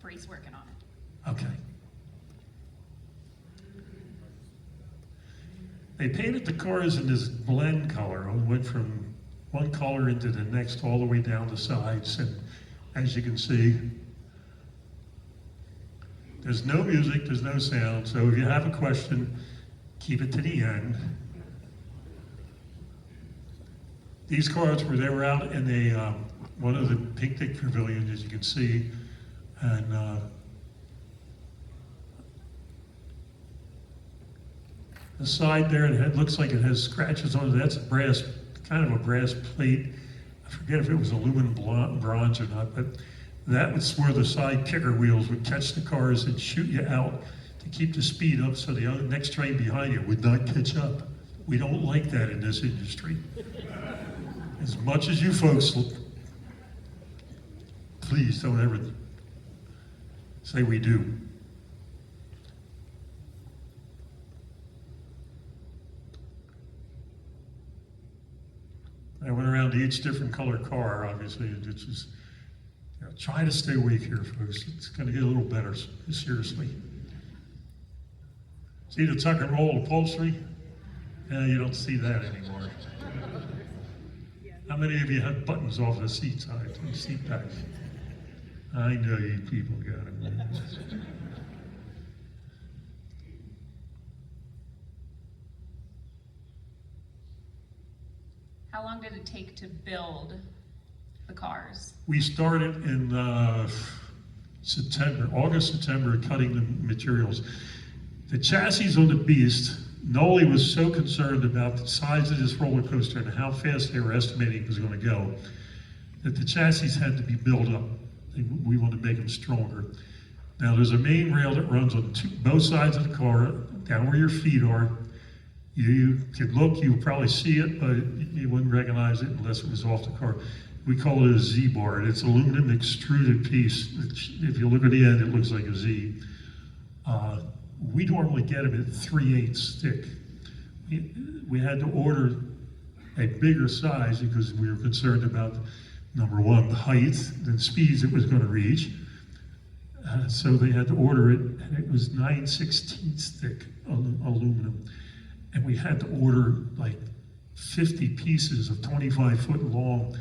Bree's working on it. Okay. They painted the cars in this blend color. It went from one color into the next, all the way down the sides. And as you can see, there's no music, there's no sound. So if you have a question, keep it to the end. These cars they were out in one of the picnic pavilions, as you can see, and the side there, it looks like it has scratches on it. That's kind of a brass plate. I forget if it was aluminum bronze or not, but that was where the side kicker wheels would catch the cars and shoot you out to keep the speed up so the next train behind you would not catch up. We don't like that in this industry. As much as you folks, please don't ever say we do. I went around to each different color car, obviously, and it's just, try to stay awake here, folks. It's going to get a little better, seriously. See the tuck and roll upholstery? Yeah, you don't see that anymore. How many of you have buttons off the seat sides and seat backs? I know you people got it. How long did it take to build the cars? We started in August, September, cutting the materials. The chassis on the Beast, Noli was so concerned about the size of this roller coaster and how fast they were estimating it was going to go, that the chassis had to be built up. We wanted to make them stronger. Now there's a main rail that runs on both sides of the car, down where your feet are. You could look, you would probably see it, but you wouldn't recognize it unless it was off the car. We call it a Z-bar. It's aluminum extruded piece. If you look at the end, it looks like a Z. We normally get them at 3/8 thick. We had to order a bigger size because we were concerned about, number one, the height and speeds it was going to reach. So they had to order it, and it was 9/16 thick aluminum. And we had to order like 50 pieces of 25-foot long.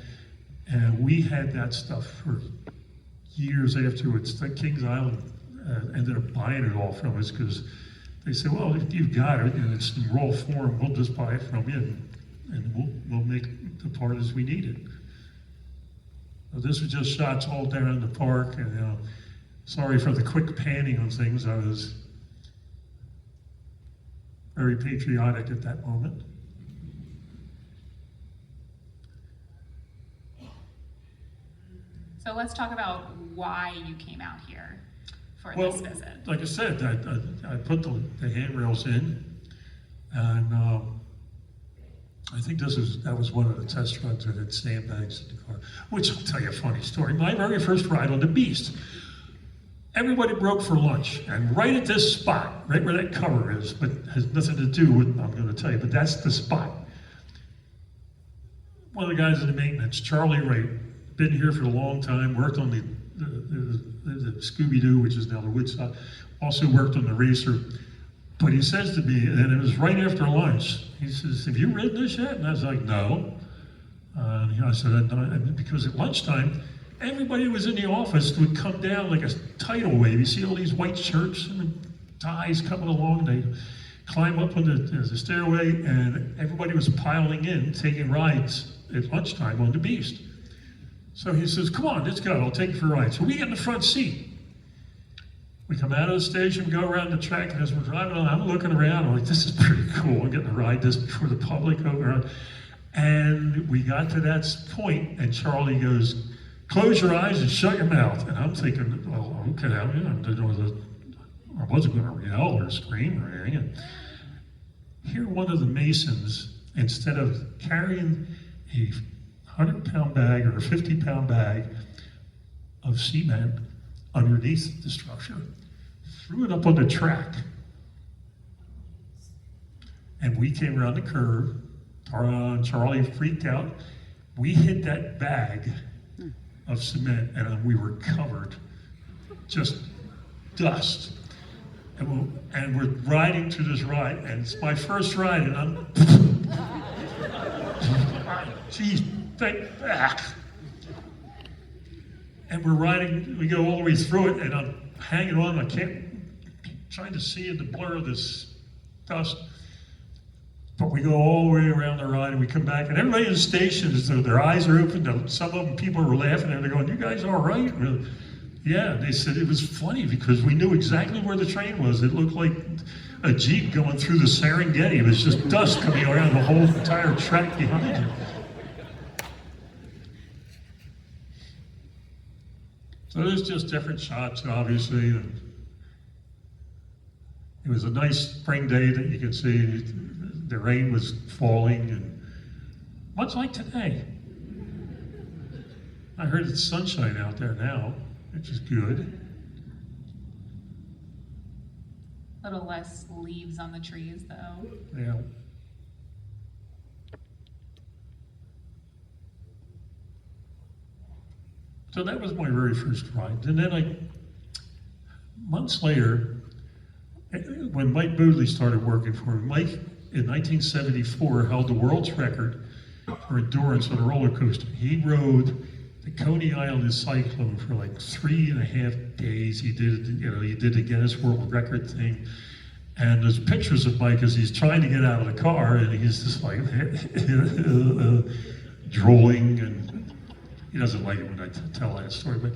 And we had that stuff for years afterwards. The Kings Island ended up buying it all from us because they said, well, if you've got it and it's in raw form, we'll just buy it from you and we'll make the part as we need it. So this was just shots all down the park, and sorry for the quick panning on things. I was very patriotic at that moment. So let's talk about why you came out here for this visit. Like I said, I put the handrails in, and I think that was one of the test runs that had sandbags in the car, which I'll tell you a funny story. My very first ride on the Beast, everybody broke for lunch, and right at this spot, right where that cover is, but has nothing to do with, I'm going to tell you, but that's the spot. One of the guys in the maintenance, Charlie Wright, been here for a long time, worked on the Scooby-Doo, which is now the Woodstock, also worked on the Racer. But he says to me, and it was right after lunch, he says, have you ridden this yet? And I was like, no. I said, because at lunchtime, everybody who was in the office would come down like a tidal wave. You see all these white shirts and ties coming along. They climb up on the stairway, and everybody was piling in, taking rides at lunchtime on the Beast. So he says, come on, let's go, I'll take you for a ride. So we get in the front seat. We come out of the station, go around the track, and as we're driving on, I'm looking around, I'm like, this is pretty cool. I'm getting to ride this before the public over. And we got to that point, and Charlie goes, close your eyes and shut your mouth. And I'm thinking, well, okay, I wasn't going to yell or scream or anything. And here one of the masons, instead of carrying a 100-pound bag or a 50-pound bag of cement underneath the structure, threw it up on the track. And we came around the curve. Charlie freaked out. We hit that bag of cement, and we were covered just dust. And we're riding through this ride, and it's my first ride, and I'm, geez, think back. And we're riding, we go all the way through it, and I'm hanging on, trying to see in the blur of this dust. But we go all the way around the ride, and we come back, and everybody in the station, their eyes are open. Some of them, people were laughing, and they're going, "You guys all right?" Yeah, they said it was funny because we knew exactly where the train was. It looked like a Jeep going through the Serengeti. It was just dust coming around the whole entire track behind it. So there's just different shots, obviously. It was a nice spring day that you can see. The rain was falling, and much like today. I heard it's sunshine out there now, which is good. A little less leaves on the trees, though. Yeah. So that was my very first ride. And then months later, when Mike Boodley started working for me, Mike in 1974 held the world's record for endurance on a roller coaster. He rode the Coney Island Cyclone for like 3.5 days. He did the Guinness World Record thing. And there's pictures of Mike as he's trying to get out of the car, and he's just like drooling, and he doesn't like it when I tell that story. But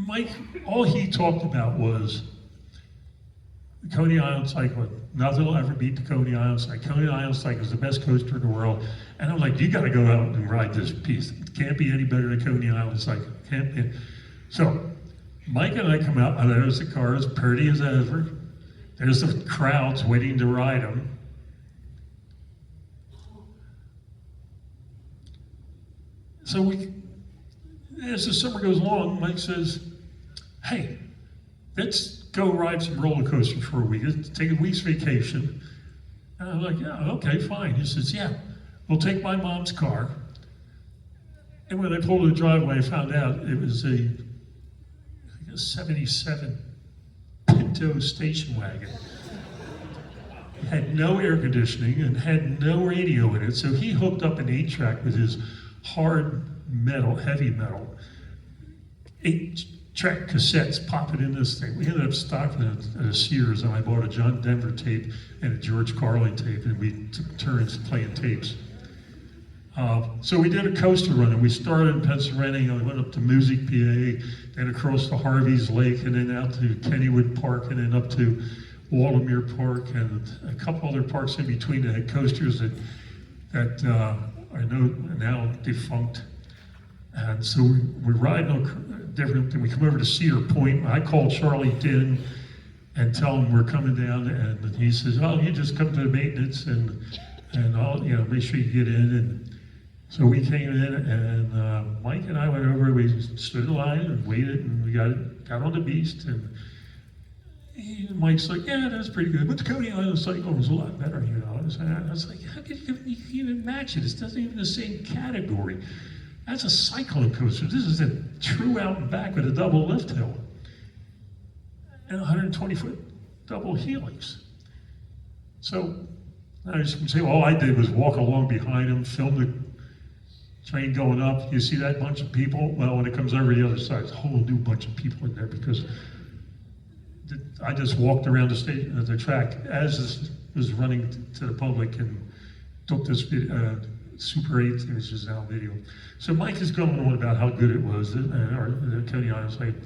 Mike, all he talked about was the Coney Island Cyclone. Nothing will ever beat the Coney Island Cyclone. Coney Island Cyclone is the best coaster in the world. And I'm like, you got to go out and ride this piece. It can't be any better than Coney Island Cyclone. Can't be. So Mike and I come out, and there's the car as pretty as ever. There's the crowds waiting to ride them. So as the summer goes along, Mike says, "Hey, let's go ride some roller coasters for a week. Let's take a week's vacation." And I'm like, "Yeah, okay, fine." He says, "Yeah, we'll take my mom's car." And when I pulled in the driveway, I found out it was a 77 Pinto station wagon. It had no air conditioning and had no radio in it, so he hooked up an 8-track with his hard metal, heavy metal, 8-track cassettes, pop it in this thing. We ended up stocking it at a Sears, and I bought a John Denver tape and a George Carlin tape, and we took turns playing tapes. So we did a coaster run, and we started in Pennsylvania, and we went up to Music, PA, then across to Harvey's Lake, and then out to Kennywood Park, and then up to Waldameer Park, and a couple other parks in between that had coasters that are now defunct. And so we ride no different. Then we come over to Cedar Point. I called Charlie Din and tell him we're coming down, and he says, "Oh, you just come to the maintenance, and I'll make sure you get in." And so we came in, and Mike and I went over. We stood in line and waited, and we got on the beast. And Mike's like, "Yeah, that's pretty good, but the Coney Island Cyclone was a lot better, I was like, "How can you even match it? It doesn't even the same category. That's a cyclone coaster. This is a true out and back with a double lift hill and 120-foot double helix." So I just say, all I did was walk along behind him, film the train going up. You see that bunch of people? Well, when it comes over the other side, it's a whole new bunch of people in there, because I just walked around the station, the track as this was running to the public, and took this Super 8, which is now video. So Mike is going on about how good it was, the Coney Island Cyclone.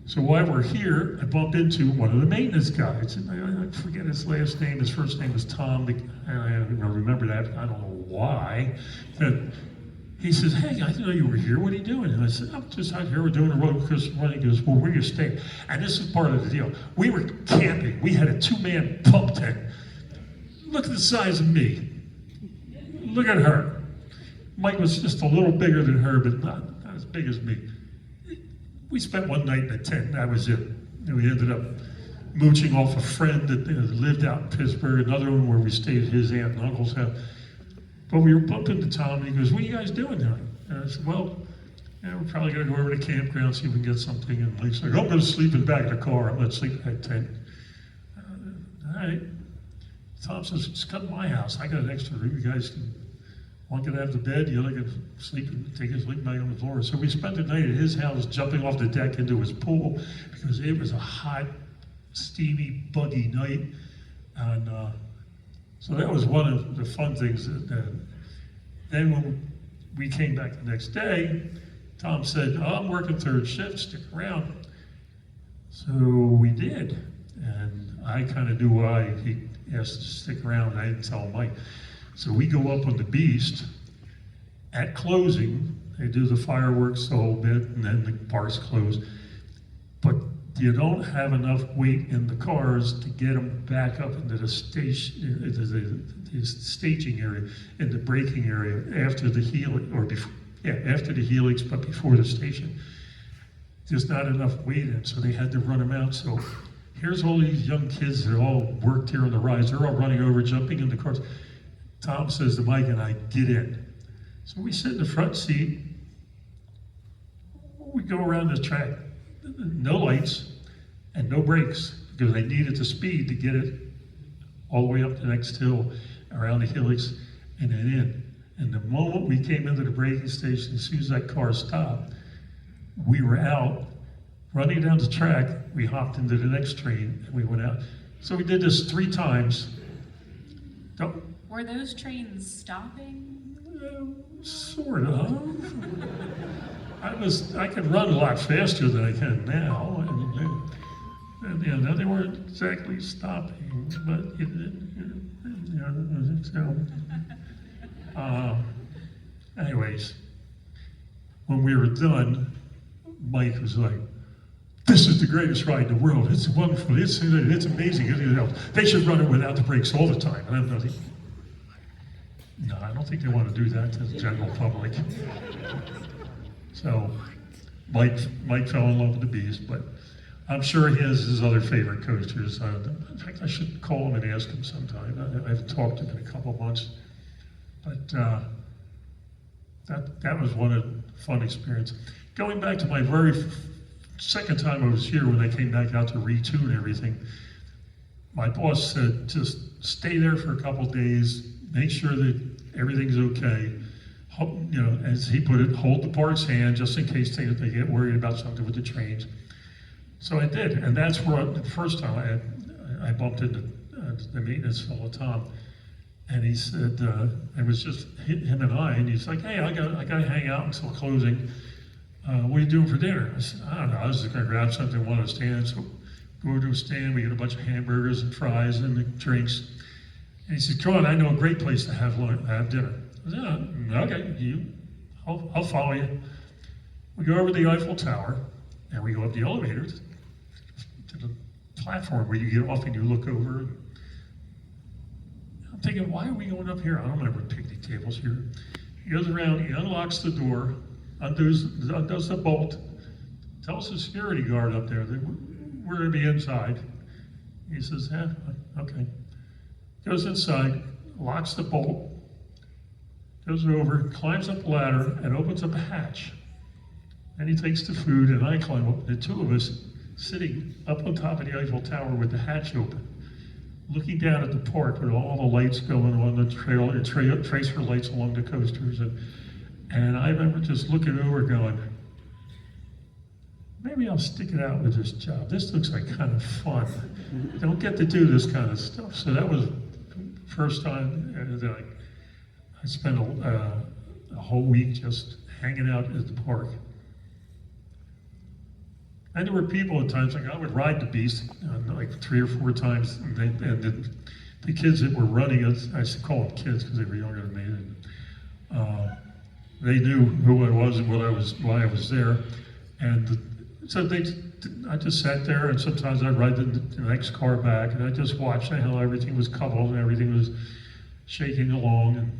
So while we're here, I bumped into one of the maintenance guys, and I forget his last name. His first name was Tom, and I remember that. I don't know why. But he says, "Hey, I didn't know you were here. What are you doing?" And I said, "I'm just out here. We're doing a roller coaster run." He goes, "Well, where you stay?" And this is part of the deal. We were camping. We had a 2-man pump tent. Look at the size of me. Look at her. Mike was just a little bigger than her, but not as big as me. We spent one night in a tent, and that was it. And we ended up mooching off a friend that lived out in Pittsburgh, another one where we stayed at his aunt and uncle's house. But we were bumping into Tom, and he goes, "What are you guys doing tonight?" And I said, "Well, Yeah, we're probably gonna go over to the campground, see if we can get something, and Mike's like, I'm gonna sleep in the back of the car, I'm gonna sleep in that tent. All right. Tom says, just come to my house, I got an extra room, you guys can, one can have the bed, the other can sleep and take a sleep night on the floor. So we spent the night at his house, jumping off the deck into his pool, because it was a hot, steamy, buggy night. And so that was one of the fun things. Then when we came back the next day, Tom said, oh, I'm working third shift, stick around. So we did. And I kind of knew why he asked to stick around, and I didn't tell Mike. So we go up on the Beast. At closing, they do the fireworks the whole bit, and then the parks close. But you don't have enough weight in the cars to get them back up into the staging area, in the braking area after the helix, or before, after the helix, but before the station. There's not enough weight in, so they had to run them out. So here's all these young kids that all worked here on the rides. They're all running over, jumping in the cars. Tom says to Mike and I, get in. So we sit in the front seat. We go around the track. No lights and no brakes, because they needed the speed to get it all the way up the next hill, around the helix, and then in. And the moment we came into the braking station, as soon as that car stopped, we were out, running down the track. We hopped into the next train and we went out. So we did this 3 times. Were those trains stopping? Sort of. I could run a lot faster than I can now, and you know, they weren't exactly stopping, but anyways, when we were done, Mike was like, "This is the greatest ride in the world. It's wonderful. It's amazing. They should run it without the brakes all the time." And I'm like, no, I don't think they want to do that to the general public. So Mike fell in love with the Beast, but I'm sure he has his other favorite coasters. In fact, I should call him and ask him sometime. I haven't talked to him in a couple of months, but that was one of the fun experiences. Going back to my very second time I was here, when I came back out to retune everything, my boss said, just stay there for a couple of days, make sure that everything's okay. You know, as he put it, hold the park's hand just in case they get worried about something with the trains. So I did, and that's where the first time I bumped into the maintenance fellow, Tom, and he said, it was just him and I, and he's like, hey, I got to hang out until closing. What are you doing for dinner? I said, I don't know, I was just gonna grab something, one of the stands. So go to a stand, we get a bunch of hamburgers and fries and the drinks. And he said, come on, I know a great place to have dinner. I said, oh, okay, I'll follow you. We go over to the Eiffel Tower, and we go up the elevator to the platform where you get off and you look over. And I'm thinking, why are we going up here? I don't remember picnic tables here. He goes around, he unlocks the door, undoes the bolt, tells the security guard up there that we're gonna be inside. He says, yeah, okay. Goes inside, locks the bolt, goes over, climbs up the ladder, and opens up a hatch. And he takes the food, and I climb up, the two of us sitting up on top of the Eiffel Tower with the hatch open, looking down at the park with all the lights going on, the tracer lights along the coasters. And I remember just looking over going, maybe I'll stick it out with this job. This looks like kind of fun. Don't get to do this kind of stuff. So that was the first time that I spent a whole week just hanging out at the park. And there were people at times, like I would ride the Beast like 3 or 4 times, and the kids that were running it, I used to call them kids because they were younger than me, and, they knew who I was and why I was there. And so I just sat there, and sometimes I'd ride the next car back, and I just watched how everything was coupled and everything was shaking along.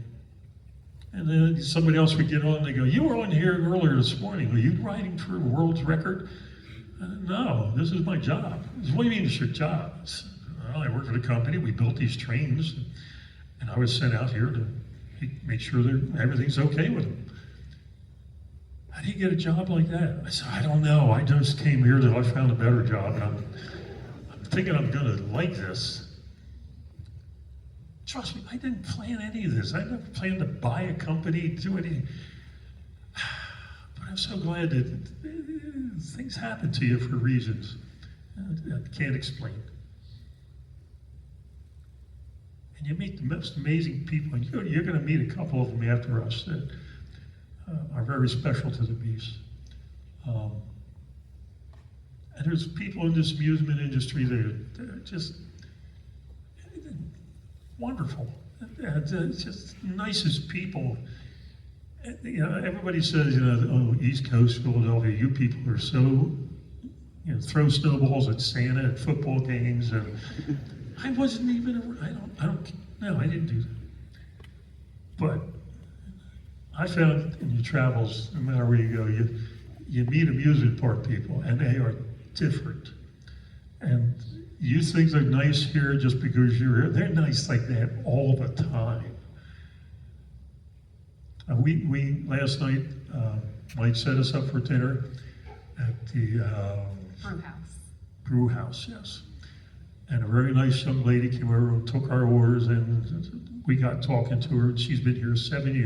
And then somebody else would get on, and they go, you were on here earlier this morning. Were you riding for a world's record? No, this is my job. What do you mean it's your job? Well, I work for the company, we built these trains, and I was sent out here to make sure that everything's okay with them. how do you get a job like that? I said, I don't know. I just came here till I found a better job, and I'm thinking I'm gonna like this. Trust me, I didn't plan any of this. I never planned to buy a company, do anything. But I'm so glad that things happen to you for reasons I can't explain. And you meet the most amazing people, and you're going to meet a couple of them after us that are very special to the Beast. And there's people in this amusement industry that are just wonderful. It's just the nicest people. You know, everybody says, you know, oh, East Coast, Philadelphia, you people are so, you know, throw snowballs at Santa at football games, and I wasn't even, no, I didn't do that. But I found in your travels, no matter where you go, you meet amusement park people, and they are different. And you think they're nice here just because you're here. They're nice like that all the time. We last night, Mike set us up for dinner at the brew house, yes. And a very nice young lady came over and took our orders, and we got talking to her, and she's been here 7 years.